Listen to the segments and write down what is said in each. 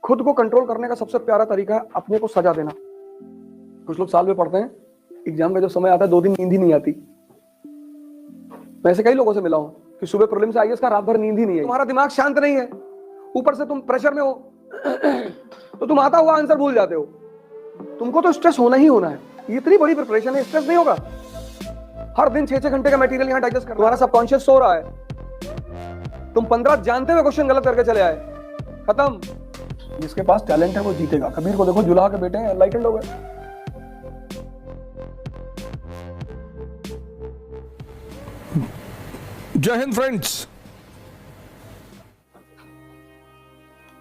खुद को कंट्रोल करने का सबसे प्यारा तरीका है अपने को सजा देना। कुछ लोग साल में पढ़ते हैं, एग्जाम का जो समय आता है 2 दिन नींद ही नहीं आती। मैं ऐसे कई लोगों से मिला हूं कि सुबह प्रीलिम से आईएएस का रात भर नींद ही नहीं है। तुम्हारा दिमाग शांत नहीं है, ऊपर से तुम प्रेशर में हो तो तुम आता हुआ आंसर भूल जाते हो। तुमको तो स्ट्रेस होना ही होना है, ये इतनी बड़ी प्रिपरेशन है, स्ट्रेस नहीं होगा। हर दिन 6-6 घंटे का मटेरियल यहाँ डाइजेस्ट कर, तुम्हारा सबकॉन्शियस सो रहा है, तुम 15 जानते हुए क्वेश्चन गलत करके चले आए, खत्म। जिसके पास टैलेंट है वो जीतेगा। कबीर को देखो, जुलाहा के बेटे एनलाइटेंड हो गए। जय हिंद फ्रेंड्स।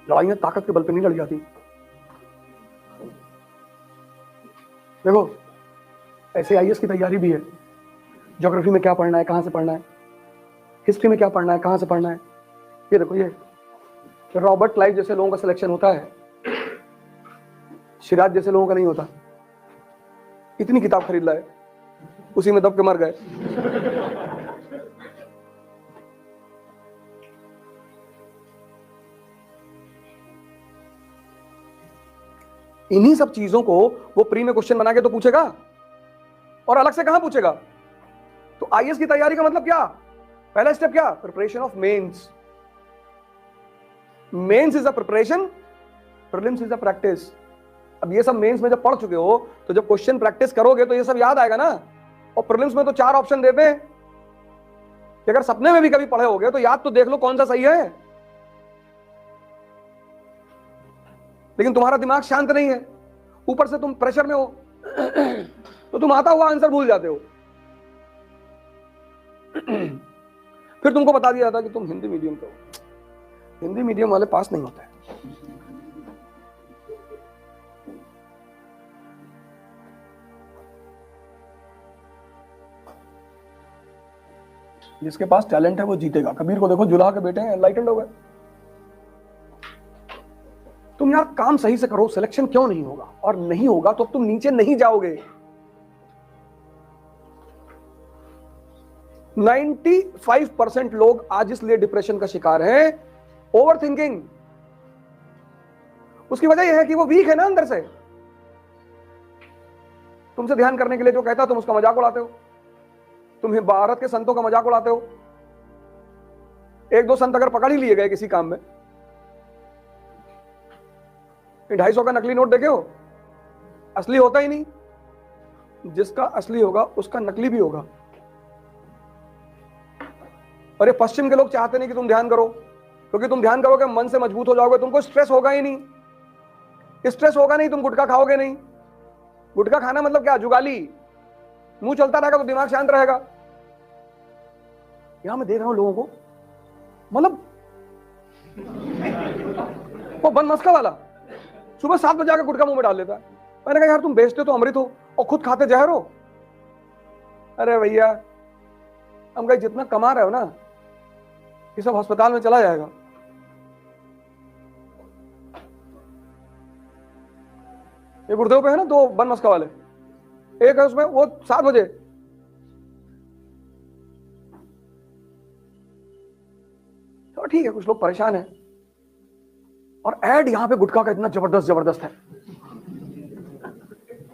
लड़ाइयां ताकत के बल पे नहीं लड़ी जाती। देखो, ऐसे आईएएस की तैयारी भी है। ज्योग्राफी में क्या पढ़ना है, कहां से पढ़ना है, हिस्ट्री में क्या पढ़ना है, कहां से पढ़ना है। ये देखो, ये रॉबर्ट क्लाइव जैसे लोगों का सिलेक्शन होता है, सिराज जैसे लोगों का नहीं होता। इतनी किताब खरीद लाए, उसी में दब के मर गए। इन्हीं सब चीजों को वो प्री में क्वेश्चन बना के तो पूछेगा, और अलग से कहां पूछेगा। तो आईएएस की तैयारी का मतलब क्या? पहला स्टेप क्या? Preparation of mains. Mains is a preparation, prelims is a practice. अब ये सब मेंस में जब पढ़ चुके हो तो जब क्वेश्चन प्रैक्टिस करोगे तो ये सब याद आएगा ना। और प्रीलिम्स में तो 4 ऑप्शन देते हैं कि अगर सपने में भी कभी पढ़े होगे तो याद तो देख लो कौन सा सही है। लेकिन तुम्हारा दिमाग शांत नहीं है, ऊपर से तुम प्रेशर में हो तो तुम आता हुआ आंसर भूल जाते हो। फिर तुमको बता दिया जाता कि तुम हिंदी मीडियम के हो, हिंदी मीडियम वाले पास नहीं होते। जिसके पास टैलेंट है वो जीतेगा। कबीर को देखो, जुलाहा के बेटे एनलाइटेंड हो गए। तुम यार काम सही से करो, सिलेक्शन क्यों नहीं होगा? और नहीं होगा तो तुम नीचे नहीं जाओगे। 95% लोग आज इसलिए डिप्रेशन का शिकार हैं, ओवर थिंकिंग। उसकी वजह यह है कि वो वीक है ना अंदर से। तुमसे ध्यान करने के लिए जो कहता तुम उसका मजाक उड़ाते हो, तुम भारत के संतों का मजाक उड़ाते हो। 1-2 संत अगर पकड़ ही लिए गए किसी काम में, 250 का नकली नोट देखे हो, असली होता ही नहीं। जिसका असली होगा उसका नकली भी होगा। और ये पश्चिम के लोग चाहते नहीं कि तुम ध्यान करो, क्योंकि तुम ध्यान करोगे मन से मजबूत हो जाओगे, तुमको स्ट्रेस होगा ही नहीं। स्ट्रेस होगा नहीं, तुम गुटखा खाओगे नहीं। गुटखा खाना मतलब क्या? जुगाली। मुंह चलता रहेगा तो दिमाग शांत रहेगा। यहां मैं देख रहा हूं लोगों को, मतलब वो बनमस्का वाला सुबह 7 बजे आकर गुटखा मुंह में डाल लेता है। मैंने कहा यार तुम बेचते तो अमृत हो और खुद खाते जहर हो। अरे भैया, हम कहीं जितना कमा रहे हो ना, ये सब अस्पताल में चला जाएगा। ये गुरुदेव पे है ना 2 बनमस्का वाले, एक है उसमें वो 7 बजे। तो ठीक है, कुछ लोग परेशान हैं। और एड यहां पे गुटखा का इतना जबरदस्त है।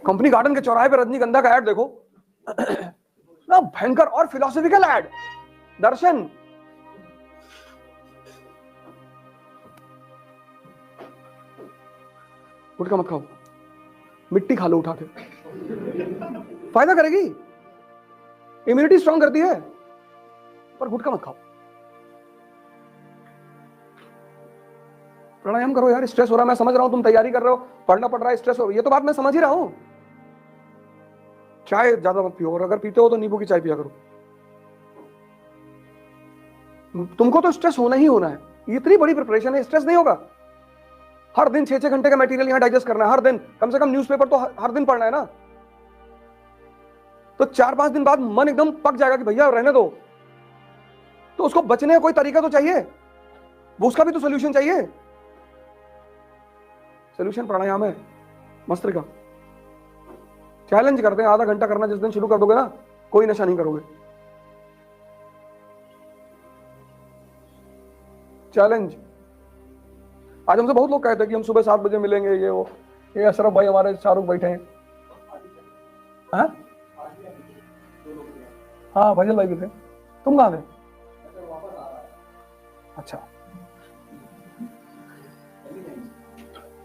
कंपनी गार्डन के चौराहे पे रजनीगंधा का एड देखो ना, भयंकर और फिलोसॉफिकल एड। दर्शन, गुटखा मत खाओ, मिट्टी खा लो उठा के, फायदा करेगी, इम्यूनिटी स्ट्रांग करती है, पर गुटखा मत खाओ। प्राणायाम करो यार। स्ट्रेस हो रहा है, मैं समझ रहा हूं, तुम तैयारी कर रहे हो, पढ़ना पड़ रहा है, स्ट्रेस हो रही है, ये तो बात मैं समझ ही रहा हूं। चाय ज्यादा मत पियो, और अगर पीते हो तो नींबू की चाय पिया करो। तुमको तो स्ट्रेस होना ही होना है, ये इतनी बड़ी प्रिपरेशन है, स्ट्रेस नहीं होगा। हर दिन 6-6 घंटे का मटेरियल यहां डाइजेस्ट करना है, हर दिन कम से कम न्यूज़पेपर तो हर दिन पढ़ना है ना। तो 4-5 दिन बाद मन एकदम पक जाएगा कि भैया रहने दो। तो उसको बचने का कोई तरीका तो चाहिए, वो उसका भी तो सोल्यूशन चाहिए। सोल्यूशन प्राणायाम है, मस्तिष्क। चैलेंज करते हैं, आधा घंटा करना जिस दिन शुरू कर दोगे ना, कोई नशा नहीं करोगे। चैलेंज। आज हमसे बहुत लोग कहते हैं कि हम सुबह 7 बजे मिलेंगे, ये वो। ये अशरफ भाई हमारे शाहरुख बैठे हैं। हाँ हाँ, फैजल भाई भी थे। तुम कहाँ थे? अच्छा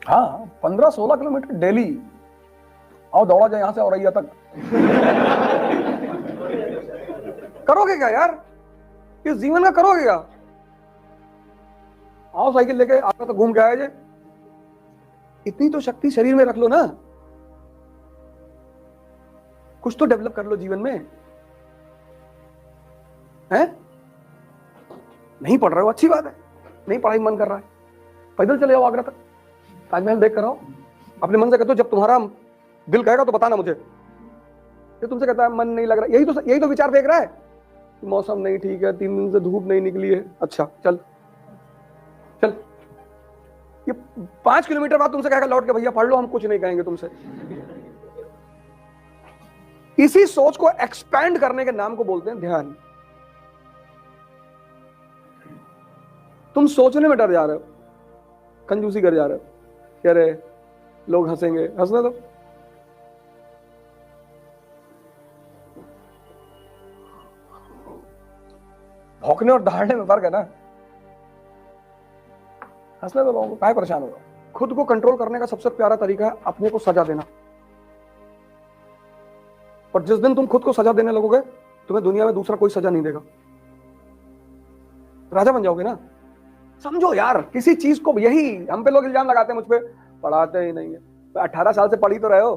हाँ, 15-16 किलोमीटर डेली। आओ दौड़ा जाए यहां से औरैया तक। करोगे क्या यार? इस जीवन का करोगे क्या? आओ साइकिल लेके आगे तक घूम के आए जे। इतनी तो शक्ति शरीर में रख लो ना, कुछ तो डेवलप कर लो जीवन में, हैं? नहीं पढ़ रहे हो, अच्छी बात है। नहीं पढ़ाई मन कर रहा है, पैदल चले जाओ आगरा तक, ताजमहल देख कर आओ। अपने मन से कहते हो, जब तुम्हारा दिल कहेगा तो बताना मुझे। ये तुमसे कहता है मन नहीं लग रहा, यही तो विचार फेंक रहा है कि मौसम नहीं ठीक है, 3 दिन से धूप नहीं निकली है। अच्छा चल चल, ये 5 किलोमीटर बाद तुमसे कहेगा लौट के, भैया पढ़ लो, हम कुछ नहीं कहेंगे तुमसे। इसी सोच को एक्सपैंड करने के नाम को बोलते हैं ध्यान। तुम सोचने में डर जा रहे हो, कंजूसी कर जा रहे हो, कह रहे लोग हंसेंगे, हंसने दो। भौंकने और दहाड़ने में फर्क है ना। हंसने दो लोगों को, काहे परेशान हो रहे हो? खुद को कंट्रोल करने का सबसे प्यारा तरीका है अपने को सजा देना। और जिस दिन तुम खुद को सजा देने लगोगे, तुम्हें दुनिया में दूसरा कोई सजा नहीं देगा। राजा बन जाओगे ना। समझो यार, किसी चीज को, यही हम पे लोग इल्जाम लगाते हैं मुझ पे, पढ़ाते ही नहीं है। 18 साल से पढ़ी तो रहे हो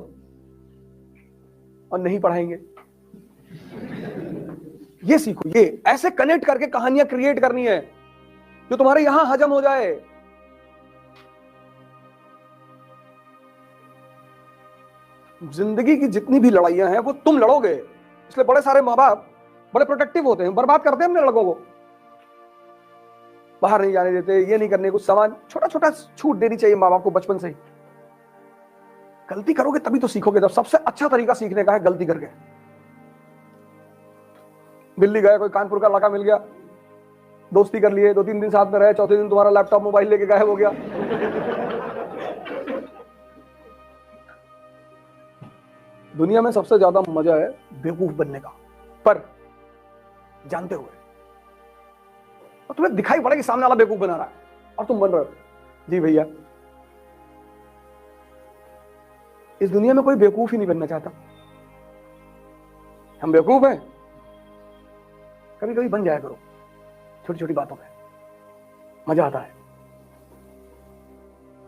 और नहीं पढ़ाएंगे। ये सीखो, ये ऐसे कनेक्ट करके कहानियां क्रिएट करनी है जो तुम्हारे यहां हजम हो जाए। जिंदगी की जितनी भी लड़ाइयां हैं वो तुम लड़ोगे, इसलिए बड़े सारे माँ बाप बड़े प्रोटेक्टिव होते हैं, बर्बाद करते हैं अपने लड़कों को। बाहर नहीं जाने देते, ये नहीं करने, कुछ सामान छोटा छोटा छूट देनी चाहिए माँ बाप को बचपन से ही। गलती करोगे तभी तो सीखोगे। जब सबसे अच्छा तरीका सीखने का है गलती करके। दिल्ली गए, कोई कानपुर का लड़का मिल गया, दोस्ती कर लिए, 2-3 दिन साथ में रहे, चौथे दिन तुम्हारा लैपटॉप मोबाइल लेके गायब हो गया। दुनिया में सबसे ज्यादा मजा है बेवकूफ बनने का, पर जानते हुए। और तुम्हें दिखाई पड़ा कि सामने वाला बेवकूफ बना रहा है और तुम बन रहे हो। जी भैया, इस दुनिया में कोई बेवकूफ ही नहीं बनना चाहता। हम बेवकूफ हैं, कभी कभी बन जाया करो, छोटी छोटी बातों में मजा आता है।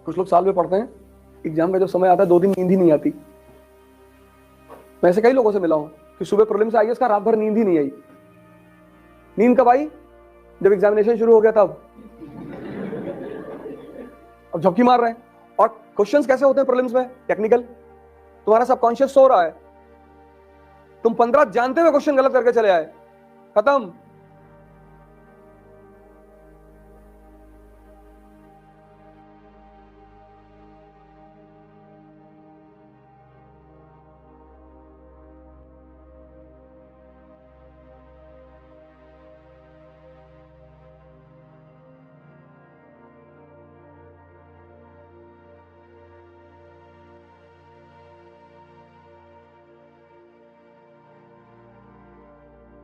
कुछ लोग साल में पढ़ते हैं, एग्जाम का जब समय आता है 2 दिन नींद ही नहीं आती। मैं ऐसे कई लोगों से मिला हूं कि सुबह प्रीलिम्स आई, इसका रात भर नींद ही नहीं आई। नींद कब आई? जब एग्जामिनेशन शुरू हो गया तब। अब झपकी मार रहे हैं। और क्वेश्चंस कैसे होते हैं प्रीलिम्स में? टेक्निकल। तुम्हारा सबकॉन्शियस सो रहा है, तुम 15 जानते हुए क्वेश्चन गलत करके चले आए, खत्म।